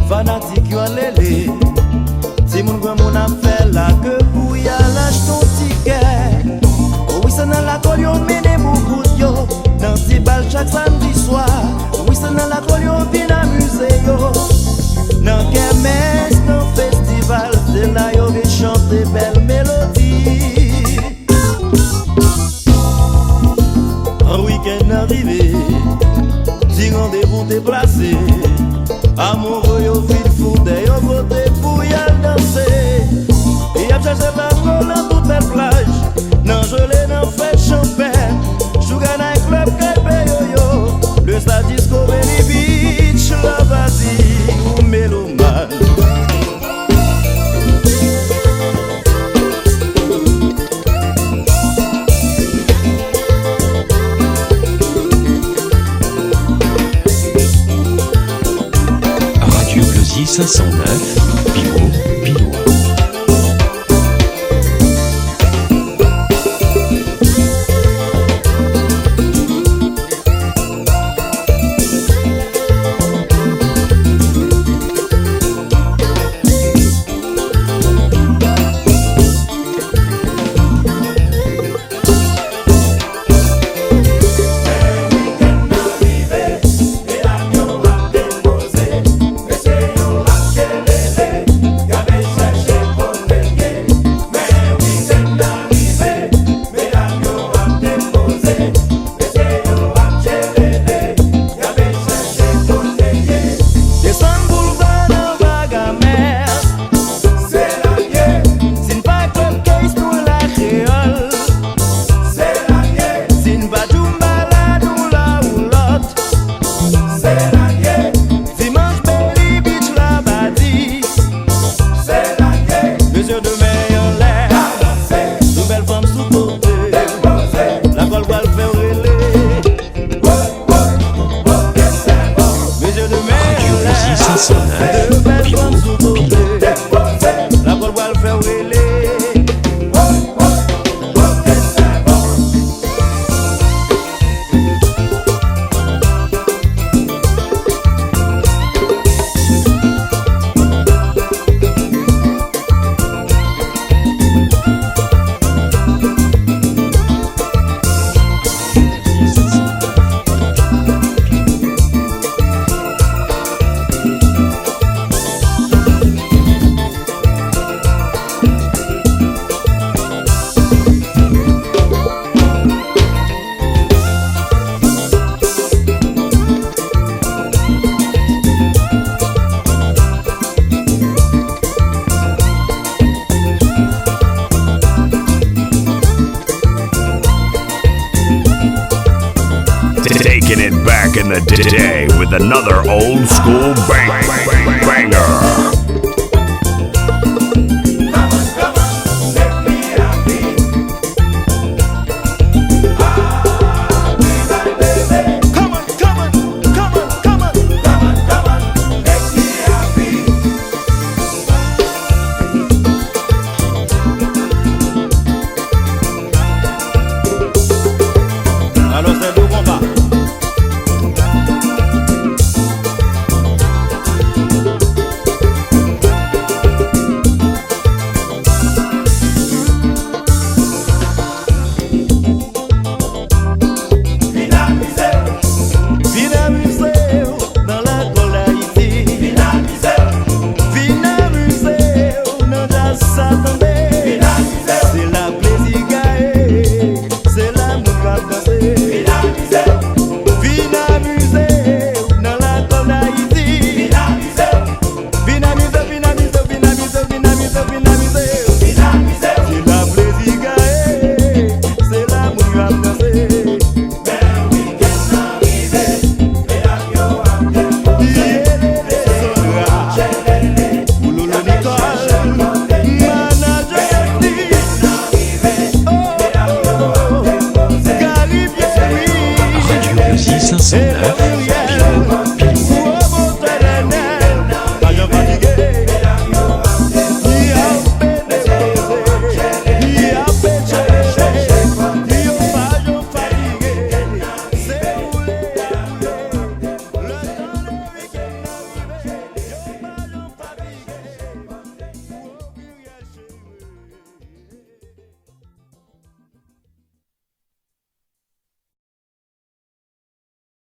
Fanatique yo lele, si moun gwen moun a fait la que pou y a lâche ton ticket. Oui c'est dans la colle yo mene beaucoup yo, dans ti bal chaque samedi soir. Oui c'est dans la colle yo vin amuser yo, dans kermesse, dans festival, c'est là yo vin chanter belle mélodie. Un week-end arrivé, si rendez-vous déplacé, amoureux yo vite foudé yo côté pour y aller danser. Et a cherché pas dans toute belle plage, nan gelé nan fête champagne, Sugar Night Club Calpe yo, le stade disco Venice Beach, la Basi ou mélomane. Radio Bleuzy 509, Pimo, Pino. Taking it back in the day with another old school banger. 509